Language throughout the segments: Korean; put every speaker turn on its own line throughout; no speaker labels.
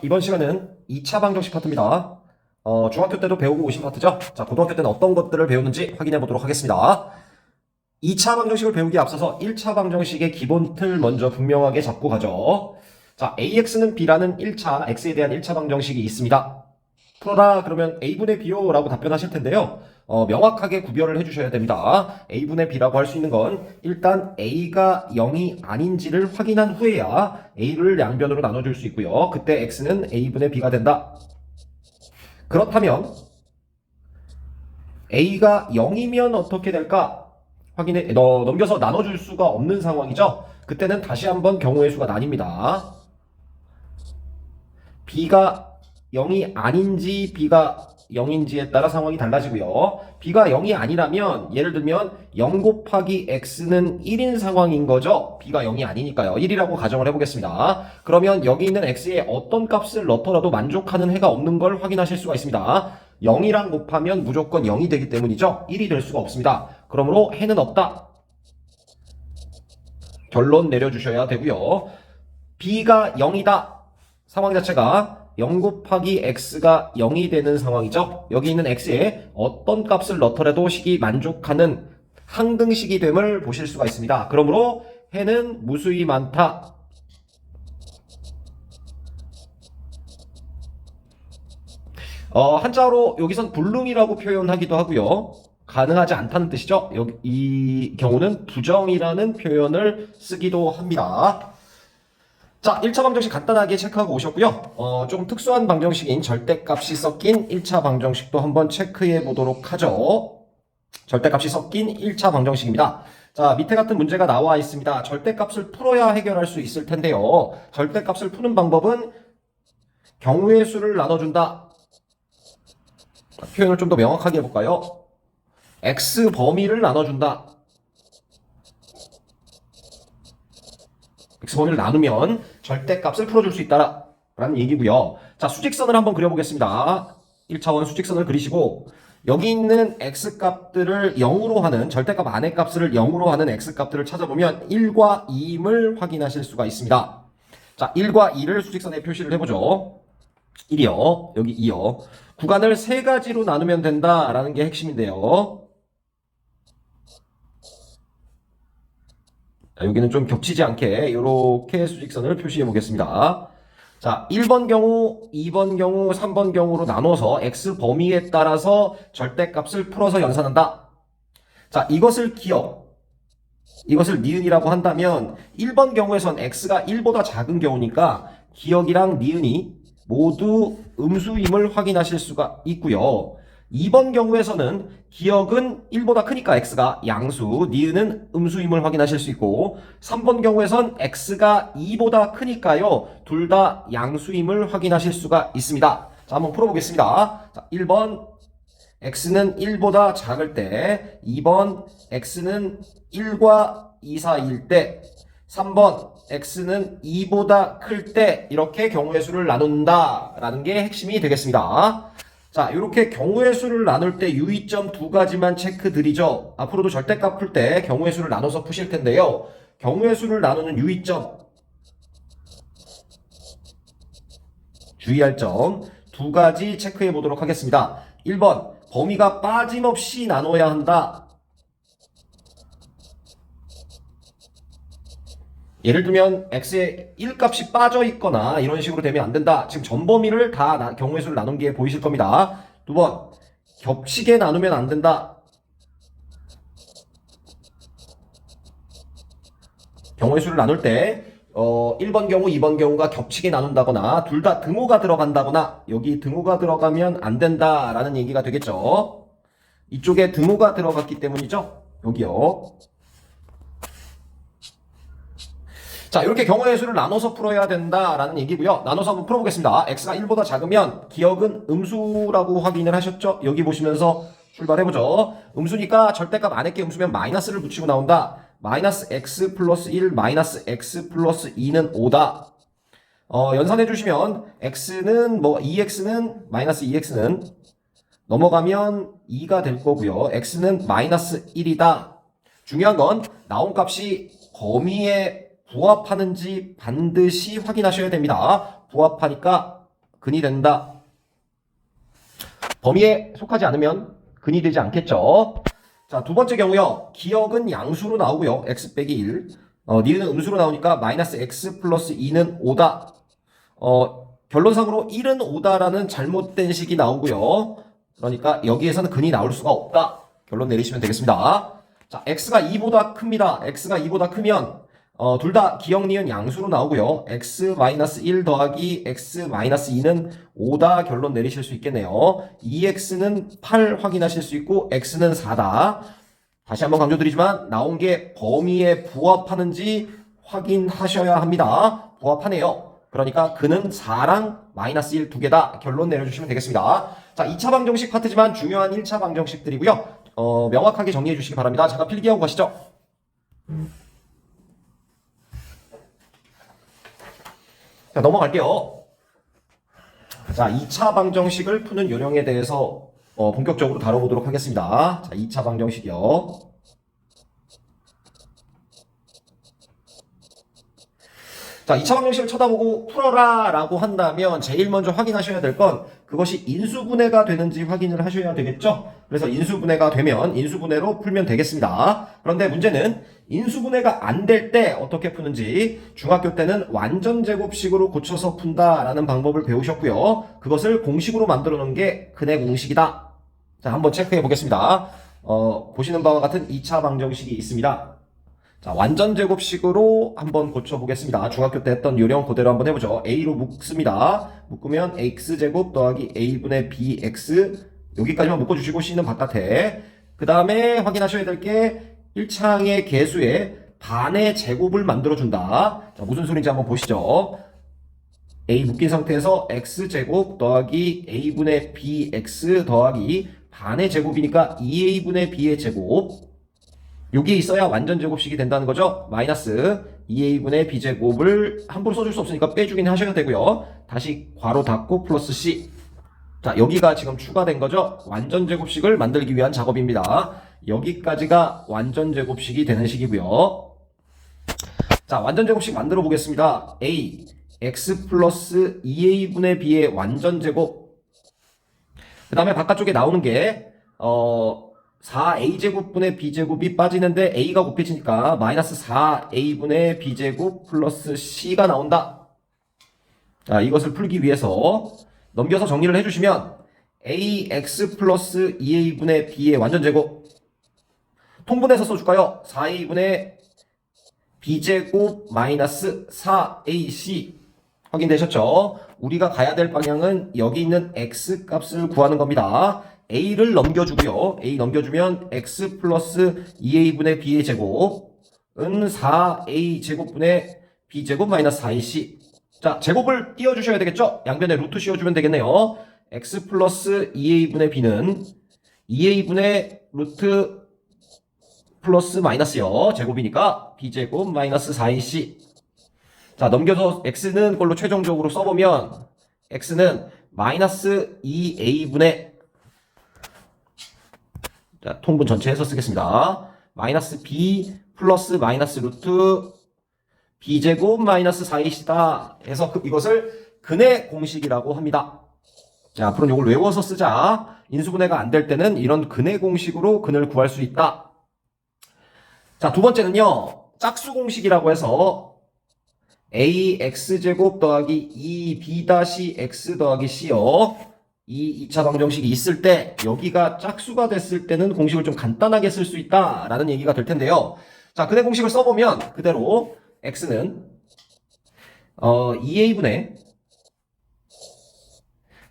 이번 시간은 2차 방정식 파트입니다. 중학교 때도 배우고 오신 파트죠? 자, 고등학교 때는 어떤 것들을 배우는지 확인해 보도록 하겠습니다. 2차 방정식을 배우기에 앞서서 1차 방정식의 기본 틀 먼저 분명하게 잡고 가죠. 자, AX는 B라는 1차, X에 대한 1차 방정식이 있습니다. 풀어라 그러면 A분의 B요 라고 답변하실 텐데요. 명확하게 구별을 해주셔야 됩니다. A분의 B라고 할 수 있는 건 일단 A가 0이 아닌지를 확인한 후에야 A를 양변으로 나눠줄 수 있고요. 그때 X는 A분의 B가 된다. 그렇다면 A가 0이면 어떻게 될까? 넘겨서 나눠줄 수가 없는 상황이죠. 그때는 다시 한번 경우의 수가 나뉩니다. B가 0이 아닌지 B가 0인지에 따라 상황이 달라지고요. B가 0이 아니라면 예를 들면 0 곱하기 X는 1인 상황인 거죠. B가 0이 아니니까요. 1이라고 가정을 해보겠습니다. 그러면 여기 있는 X에 어떤 값을 넣더라도 만족하는 해가 없는 걸 확인하실 수가 있습니다. 0이랑 곱하면 무조건 0이 되기 때문이죠. 1이 될 수가 없습니다. 그러므로 해는 없다. 결론 내려주셔야 되고요. B가 0이다. 상황 자체가 0 곱하기 x가 0이 되는 상황이죠. 여기 있는 x에 어떤 값을 넣더라도 식이 만족하는 항등식이 됨을 보실 수가 있습니다. 그러므로 해는 무수히 많다. 한자로 여기선 불능이라고 표현하기도 하고요. 가능하지 않다는 뜻이죠. 여기 이 경우는 부정이라는 표현을 쓰기도 합니다. 자, 1차 방정식 간단하게 체크하고 오셨고요. 좀 특수한 방정식인 절대값이 섞인 1차 방정식도 한번 체크해 보도록 하죠. 절대값이 섞인 1차 방정식입니다. 자, 밑에 같은 문제가 나와 있습니다. 절대값을 풀어야 해결할 수 있을 텐데요. 절대값을 푸는 방법은 경우의 수를 나눠준다. 표현을 좀 더 명확하게 해볼까요? x 범위를 나눠준다. x범위를 나누면 절대값을 풀어줄 수 있다라는 얘기고요. 자, 수직선을 한번 그려보겠습니다. 1차원 수직선을 그리시고 여기 있는 x값들을 0으로 하는 절대값 안의 값을 0으로 하는 x값들을 찾아보면 1과 2임을 확인하실 수가 있습니다. 자, 1과 2를 수직선에 표시를 해보죠. 1이요. 여기 2요. 구간을 세 가지로 나누면 된다라는 게 핵심인데요. 자, 여기는 좀 겹치지 않게 이렇게 수직선을 표시해 보겠습니다. 자, 1번 경우, 2번 경우, 3번 경우로 나눠서 x 범위에 따라서 절대값을 풀어서 연산한다. 자, 이것을 니은이라고 한다면 1번 경우에선 x가 1보다 작은 경우니까 기억이랑 니은이 모두 음수임을 확인하실 수가 있고요. 2번 경우에서는 기억은 1보다 크니까 x가 양수, 니은은 음수임을 확인하실 수 있고 3번 경우에선 x가 2보다 크니까요. 둘 다 양수임을 확인하실 수가 있습니다. 자, 한번 풀어보겠습니다. 자, 1번 x는 1보다 작을 때 2번 x는 1과 2 사이일 때 3번 x는 2보다 클 때 이렇게 경우의 수를 나눈다라는 게 핵심이 되겠습니다. 자, 이렇게 경우의 수를 나눌 때 유의점 두 가지만 체크 드리죠. 앞으로도 절대값 풀 때 경우의 수를 나눠서 푸실 텐데요. 경우의 수를 나누는 유의점, 주의할 점 두 가지 체크해 보도록 하겠습니다. 1번, 범위가 빠짐없이 나눠야 한다. 예를 들면 x에 1값이 빠져 있거나 이런 식으로 되면 안 된다. 지금 전 범위를 다 경우의 수를 나눈 게 보이실 겁니다. 2번, 겹치게 나누면 안 된다. 경우의 수를 나눌 때 1번 경우, 2번 경우가 겹치게 나눈다거나 둘 다 등호가 들어간다거나 여기 등호가 들어가면 안 된다라는 얘기가 되겠죠. 이쪽에 등호가 들어갔기 때문이죠. 여기요. 자, 이렇게 경우의 수를 나눠서 풀어야 된다라는 얘기고요. 나눠서 한번 풀어보겠습니다. x가 1보다 작으면 기억은 음수라고 확인을 하셨죠? 여기 보시면서 출발해보죠. 음수니까 절대값 안에 게 음수면 마이너스를 붙이고 나온다. 마이너스 x 플러스 1 마이너스 x 플러스 2는 5다. 연산해주시면 x는 2x는 마이너스 2x는 넘어가면 2가 될 거고요. x는 마이너스 1이다. 중요한 건 나온 값이 범위에 부합하는지 반드시 확인하셔야 됩니다. 부합하니까 근이 된다. 범위에 속하지 않으면 근이 되지 않겠죠. 자, 두 번째 경우요. 기억은 양수로 나오고요. x 빼기 1. 니은은 음수로 나오니까 마이너스 x 플러스 2는 5다. 결론상으로 1은 5다라는 잘못된 식이 나오고요. 그러니까 여기에서는 근이 나올 수가 없다. 결론 내리시면 되겠습니다. 자, x가 2보다 큽니다. x가 2보다 크면 둘 다 기억 니은 양수로 나오고요. x-1 더하기 x-2는 5다. 결론 내리실 수 있겠네요. 2x는 8 확인하실 수 있고 x는 4다. 다시 한번 강조드리지만 나온 게 범위에 부합하는지 확인하셔야 합니다. 부합하네요. 그러니까 근은 4랑 마이너스 1 두 개다. 결론 내려주시면 되겠습니다. 자, 2차 방정식 파트지만 중요한 1차 방정식들이고요. 명확하게 정리해 주시기 바랍니다. 잠깐 필기하고 가시죠. 자, 넘어갈게요. 자, 2차 방정식을 푸는 요령에 대해서 본격적으로 다뤄보도록 하겠습니다. 자, 2차 방정식이요. 자, 2차 방정식을 쳐다보고 풀어라 라고 한다면 제일 먼저 확인하셔야 될 건 그것이 인수분해가 되는지 확인을 하셔야 되겠죠? 그래서 인수분해가 되면 인수분해로 풀면 되겠습니다. 그런데 문제는 인수분해가 안 될 때 어떻게 푸는지 중학교 때는 완전제곱식으로 고쳐서 푼다라는 방법을 배우셨고요. 그것을 공식으로 만들어 놓은 게 근의 공식이다. 자, 한번 체크해 보겠습니다. 보시는 바와 같은 2차 방정식이 있습니다. 자, 완전제곱식으로 한번 고쳐보겠습니다. 중학교 때 했던 요령 그대로 한번 해보죠. a로 묶습니다. 묶으면 x제곱 더하기 a분의 bx 여기까지만 묶어주시고 c는 바깥에 그 다음에 확인하셔야 될 게 1창의 개수의 반의 제곱을 만들어준다. 자, 무슨 소리인지 한번 보시죠. a 묶인 상태에서 x제곱 더하기 a분의 bx 더하기 반의 제곱이니까 2a분의 b의 제곱 여기에 있어야 완전 제곱식이 된다는 거죠. 마이너스 2a분의 b제곱을 함부로 써줄 수 없으니까 빼주긴 하셔야 되고요. 다시 괄호 닫고 플러스 c. 자, 여기가 지금 추가된 거죠. 완전 제곱식을 만들기 위한 작업입니다. 여기까지가 완전 제곱식이 되는 식이고요. 자, 완전 제곱식 만들어 보겠습니다. a x 플러스 2a분의 b의 완전 제곱. 그 다음에 바깥쪽에 나오는 게 4a제곱분의 b제곱이 빠지는데 a가 곱해지니까 마이너스 4a분의 b제곱 플러스 c가 나온다. 자, 이것을 풀기 위해서 넘겨서 정리를 해주시면 ax 플러스 2a분의 b의 완전제곱 통분해서 써줄까요? 4a분의 b제곱 마이너스 4ac 확인되셨죠? 우리가 가야 될 방향은 여기 있는 x 값을 구하는 겁니다. a를 넘겨주고요. a 넘겨주면 x 플러스 2a분의 b의 제곱은 4a 제곱분의 b제곱 마이너스 4ac. 자, 제곱을 띄워주셔야 되겠죠? 양변에 루트 씌워주면 되겠네요. x 플러스 2a분의 b는 2a분의 루트 플러스 마이너스요. 제곱이니까 b제곱 마이너스 4ac. 자, 넘겨서 x는 걸로 최종적으로 써보면 x는 마이너스 2a분의 자, 통분 전체에서 쓰겠습니다. 마이너스 b 플러스 마이너스 루트 b제곱 마이너스 4ac다 해서 이것을 근의 공식이라고 합니다. 자, 앞으로는 이걸 외워서 쓰자. 인수분해가 안 될 때는 이런 근의 공식으로 근을 구할 수 있다. 자, 두 번째는요. 짝수 공식이라고 해서 ax제곱 더하기 2b-x 더하기 c요. 이 2차 방정식이 있을 때 여기가 짝수가 됐을 때는 공식을 좀 간단하게 쓸 수 있다라는 얘기가 될 텐데요. 자, 근의 공식을 써보면 그대로 x는 2a분의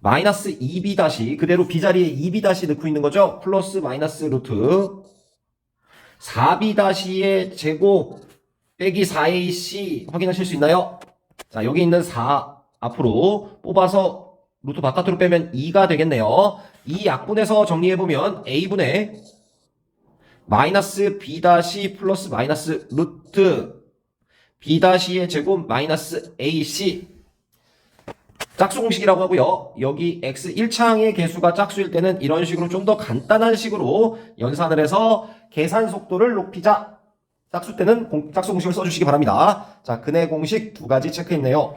마이너스 2b- 그대로 b 자리에 2b- 넣고 있는 거죠. 플러스 마이너스 루트 4b-의 제곱 빼기 4ac 확인하실 수 있나요? 자, 여기 있는 4 앞으로 뽑아서 루트 바깥으로 빼면 2가 되겠네요. 이 약분해서 정리해보면 a분의 마이너스 b- 플러스 마이너스 루트 b-의 제곱 마이너스 ac 짝수 공식이라고 하고요. 여기 x 1창의 개수가 짝수일 때는 이런 식으로 좀 더 간단한 식으로 연산을 해서 계산 속도를 높이자. 짝수 때는 짝수 공식을 써주시기 바랍니다. 자, 근의 공식 두 가지 체크했네요.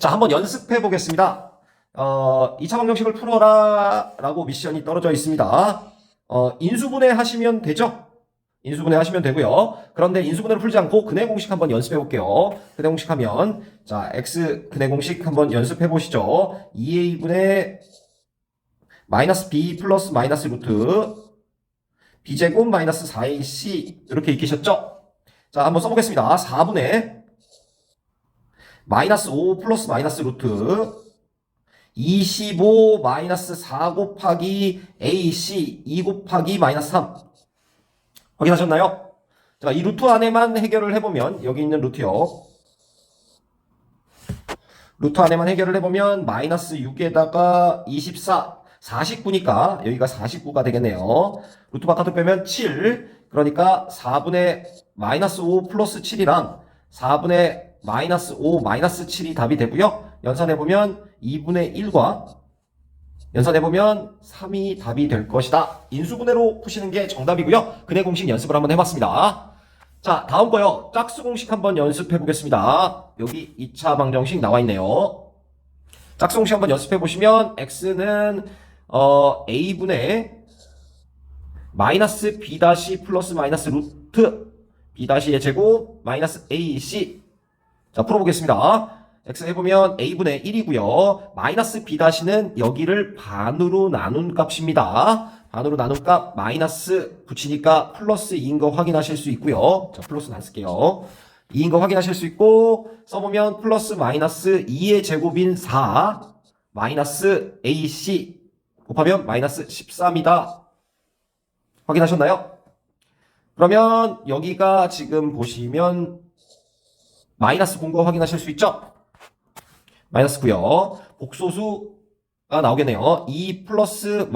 자, 한번 연습해 보겠습니다. 2차 방정식을 풀어라 라고 미션이 떨어져 있습니다. 인수분해 하시면 되죠? 인수분해 하시면 되고요. 그런데 인수분해를 풀지 않고 근해 공식 한번 연습해 볼게요. 근해 공식 하면, 자, x 근해 공식 한번 연습해 보시죠. 2a분의 마이너스 b 플러스 마이너스 루트 b제곱 마이너스 4ac 이렇게 익히셨죠? 자, 한번 써보겠습니다. 4분의 마이너스 5 플러스 마이너스 루트 25 마이너스 4 곱하기 AC 2 곱하기 마이너스 3 확인하셨나요? 자, 이 루트 안에만 해결을 해보면 여기 있는 루트요. 루트 안에만 해결을 해보면 마이너스 6에다가 24 49니까 여기가 49가 되겠네요. 루트 바깥으로 빼면 7 그러니까 4분의 마이너스 5 플러스 7이랑 4분의 마이너스 5 마이너스 7이 답이 되고요. 연산해보면 2분의 1과 연산해보면 3이 답이 될 것이다. 인수분해로 푸시는 게 정답이고요. 근해 공식 연습을 한번 해봤습니다. 자, 다음 거요. 짝수 공식 한번 연습해보겠습니다. 여기 2차 방정식 나와 있네요. 짝수 공식 한번 연습해보시면 x는 a분의 마이너스 b 다시 플러스 마이너스 루트 b 다시의 제곱 마이너스 ac. 자, 풀어보겠습니다. x 해보면 a분의 1이고요. 마이너스 b 다시는 여기를 반으로 나눈 값입니다. 반으로 나눈 값 마이너스 붙이니까 플러스 2인 거 확인하실 수 있고요. 자, 플러스는 안 쓸게요. 2인 거 확인하실 수 있고 써보면 플러스 마이너스 2의 제곱인 4 마이너스 ac 곱하면 마이너스 13이다. 확인하셨나요? 그러면 여기가 지금 보시면 마이너스 본 거 확인하실 수 있죠? 마이너스고요. 복소수가 나오겠네요. 2 플러스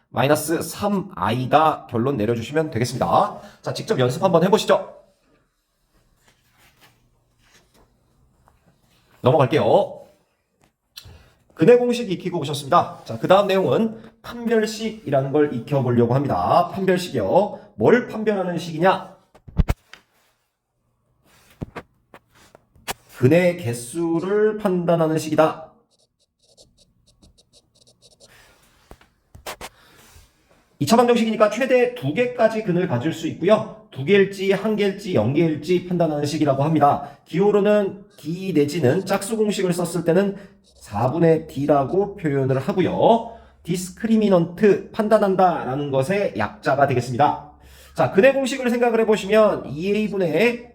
마이너스 3i다. 결론 내려주시면 되겠습니다. 자, 직접 연습 한번 해보시죠. 넘어갈게요. 근해 공식 익히고 오셨습니다. 자, 그 다음 내용은 판별식이라는 걸 익혀보려고 합니다. 판별식이요. 뭘 판별하는 식이냐? 근해 개수를 판단하는 식이다. 이 차 방정식이니까 최대 2개까지 근을 가질 수 있고요. 2개일지 1개일지 0개일지 판단하는 식이라고 합니다. 기호로는 D 내지는 짝수 공식을 썼을 때는 4분의 D라고 표현을 하고요. 디스크리미넌트 판단한다 라는 것의 약자가 되겠습니다. 자, 근해 공식을 생각을 해보시면 2a분의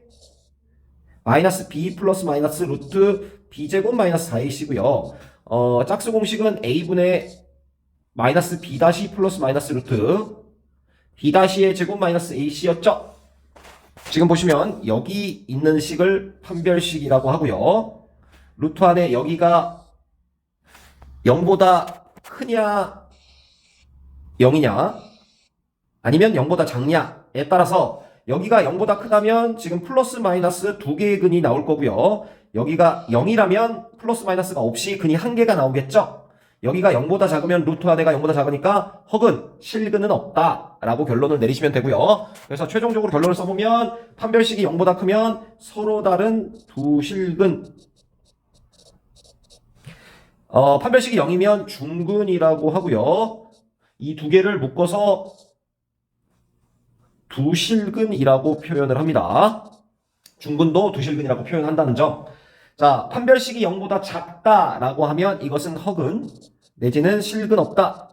마이너스 b 플러스 마이너스 루트 b제곱 마이너스 4ac고요. 짝수 공식은 a분의 마이너스 b 다시 플러스 마이너스 루트 b 다시의 제곱 마이너스 ac였죠. 지금 보시면 여기 있는 식을 판별식이라고 하고요. 루트 안에 여기가 0보다 크냐 0이냐 아니면 0보다 작냐에 따라서 여기가 0보다 크다면 지금 플러스 마이너스 2개의 근이 나올 거고요. 여기가 0이라면 플러스 마이너스가 없이 근이 1개가 나오겠죠. 여기가 0보다 작으면 루트 안에가 0보다 작으니까 허근, 실근은 없다 라고 결론을 내리시면 되고요. 그래서 최종적으로 결론을 써보면 판별식이 0보다 크면 서로 다른 두 실근 판별식이 0이면 중근이라고 하고요. 이 두 개를 묶어서 두실근이라고 표현을 합니다. 중근도 두실근이라고 표현한다는 점. 자, 판별식이 0보다 작다라고 하면 이것은 허근 내지는 실근 없다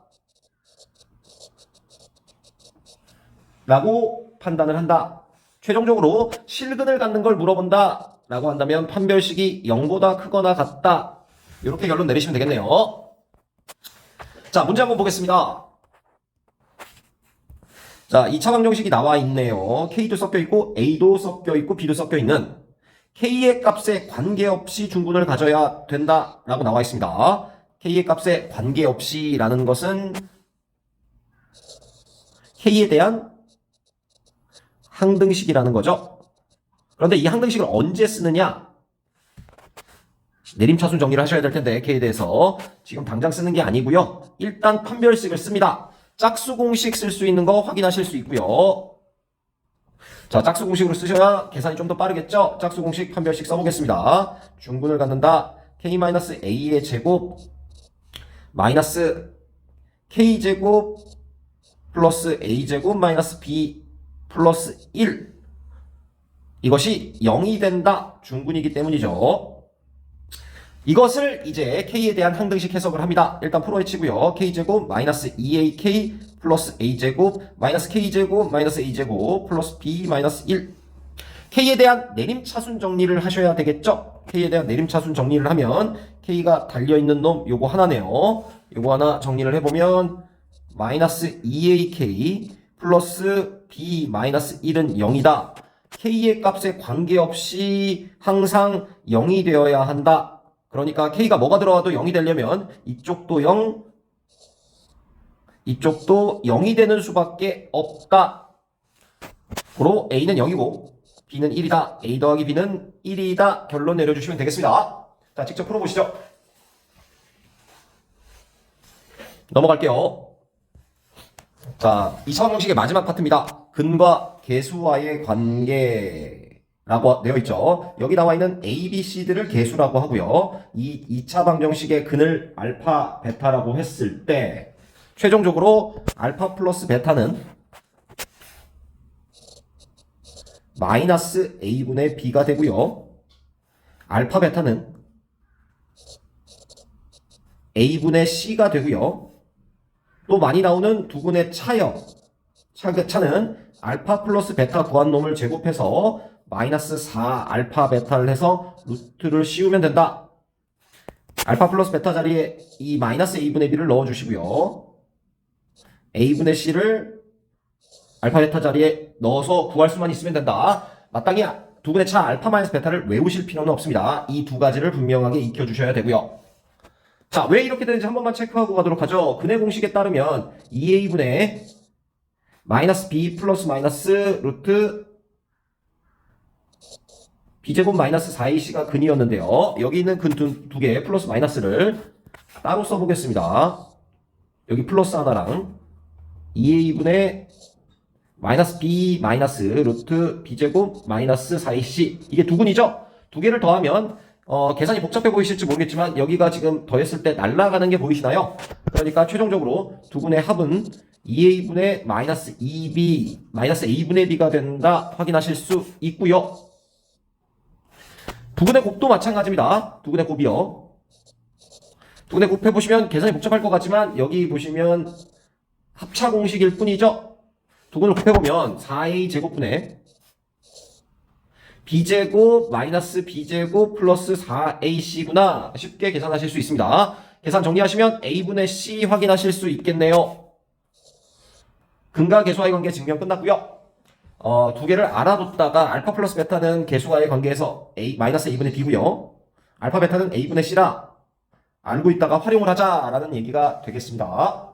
라고 판단을 한다. 최종적으로 실근을 갖는 걸 물어본다 라고 한다면 판별식이 0보다 크거나 같다. 이렇게 결론 내리시면 되겠네요. 자, 문제 한번 보겠습니다. 자, 2차 방정식이 나와 있네요. K도 섞여 있고 A도 섞여 있고 B도 섞여 있는 K의 값에 관계없이 중근을 가져야 된다라고 나와 있습니다. K의 값에 관계없이 라는 것은 K에 대한 항등식이라는 거죠. 그런데 이 항등식을 언제 쓰느냐? 내림차순 정리를 하셔야 될 텐데 K에 대해서 지금 당장 쓰는 게 아니고요. 일단 판별식을 씁니다. 짝수 공식 쓸 수 있는 거 확인하실 수 있고요. 자, 짝수 공식으로 쓰셔야 계산이 좀 더 빠르겠죠? 짝수 공식 판별식 써보겠습니다. 중근을 갖는다. k-a의 제곱 마이너스 k제곱 플러스 a제곱 마이너스 b 플러스 1 이것이 0이 된다. 중근이기 때문이죠. 이것을 이제 k에 대한 항등식 해석을 합니다. 일단 풀어헤치고요. k제곱 마이너스 2ak 플러스 a제곱 마이너스 k제곱 마이너스 a제곱 플러스 b 마이너스 1 k에 대한 내림차순 정리를 하셔야 되겠죠? k에 대한 내림차순 정리를 하면 k가 달려있는 놈 요거 하나네요. 요거 하나 정리를 해보면 마이너스 2ak 플러스 b 마이너스 1은 0이다. k의 값에 관계없이 항상 0이 되어야 한다. 그러니까 k가 뭐가 들어와도 0이 되려면 이쪽도 0, 이쪽도 0이 되는 수밖에 없다. 고로 a는 0이고 b는 1이다. a 더하기 b는 1이다. 결론 내려주시면 되겠습니다. 자, 직접 풀어보시죠. 넘어갈게요. 자, 2차 방정식의 마지막 파트입니다. 근과 계수와의 관계라고 되어 있죠. 여기 나와 있는 A, B, C들을 계수라고 하고요. 이 2차 방정식의 근을 알파, 베타라고 했을 때 최종적으로 알파 플러스 베타는 마이너스 A분의 B가 되고요. 알파 베타는 A분의 C가 되고요. 또 많이 나오는 두 근의 차요. 차는 알파 플러스 베타 구한 놈을 제곱해서 마이너스 4 알파 베타를 해서 루트를 씌우면 된다. 알파 플러스 베타 자리에 이 마이너스 A분의 B를 넣어주시고요. A분의 C를 알파 베타 자리에 넣어서 구할 수만 있으면 된다. 마땅히 두 근의 차 알파 마이너스 베타를 외우실 필요는 없습니다. 이 두 가지를 분명하게 익혀주셔야 되고요. 자, 왜 이렇게 되는지 한 번만 체크하고 가도록 하죠. 근의 공식에 따르면 2a분의 마이너스 b 플러스 마이너스 루트 b제곱 마이너스 4ac가 근이었는데요. 여기 있는 근 두 개 플러스 마이너스를 따로 써보겠습니다. 여기 플러스 하나랑 2a분의 마이너스 b 마이너스 루트 b제곱 마이너스 4ac 이게 두 근이죠? 두 개를 더하면 계산이 복잡해 보이실지 모르겠지만 여기가 지금 더했을 때 날아가는 게 보이시나요? 그러니까 최종적으로 두 근의 합은 2a분의 마이너스 2b 마이너스 a분의 b가 된다 확인하실 수 있고요. 두 근의 곱도 마찬가지입니다. 두 근의 곱이요. 두 근의 곱 해보시면 계산이 복잡할 것 같지만 여기 보시면 합차 공식일 뿐이죠. 두 근을 곱해보면 4a 제곱분의 b제곱 마이너스 b제곱 플러스 4ac구나 쉽게 계산하실 수 있습니다. 계산 정리하시면 a분의 c 확인하실 수 있겠네요. 근과 계수와의 관계 증명 끝났고요. 두 개를 알아뒀다가 알파 플러스 베타는 계수와의 관계에서 마이너스 a분의 b고요. 알파 베타는 a분의 c라 알고 있다가 활용을 하자라는 얘기가 되겠습니다.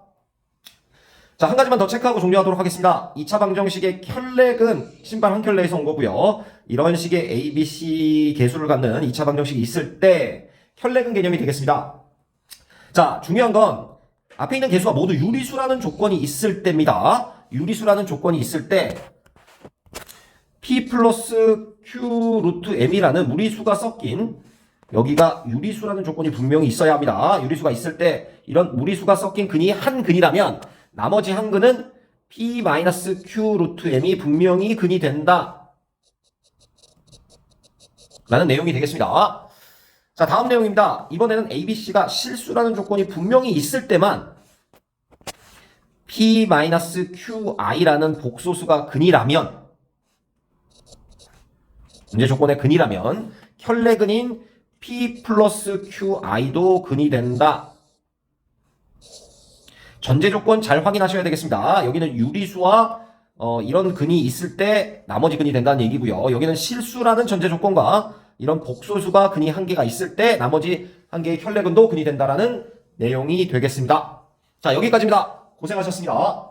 자, 한 가지만 더 체크하고 종료하도록 하겠습니다. 2차 방정식의 켤레근 신발 한 켤레에서 온 거고요. 이런 식의 A, B, C 계수를 갖는 2차 방정식이 있을 때 켤레근 개념이 되겠습니다. 자, 중요한 건 앞에 있는 계수가 모두 유리수라는 조건이 있을 때입니다. 유리수라는 조건이 있을 때 P 플러스 Q 루트 M이라는 무리수가 섞인 여기가 유리수라는 조건이 분명히 있어야 합니다. 유리수가 있을 때 이런 무리수가 섞인 근이 한 근이라면 나머지 한 근은 P-Q 루트 M이 분명히 근이 된다 라는 내용이 되겠습니다. 자, 다음 내용입니다. 이번에는 ABC가 실수라는 조건이 분명히 있을 때만 P-QI라는 복소수가 근이라면 문제 조건의 근이라면 켤레근인 P 플러스 QI도 근이 된다. 전제 조건 잘 확인하셔야 되겠습니다. 여기는 유리수와 이런 근이 있을 때 나머지 근이 된다는 얘기고요. 여기는 실수라는 전제 조건과 이런 복소수가 근이 한 개가 있을 때 나머지 한 개의 켤레근도 근이 된다라는 내용이 되겠습니다. 자, 여기까지입니다. 고생하셨습니다.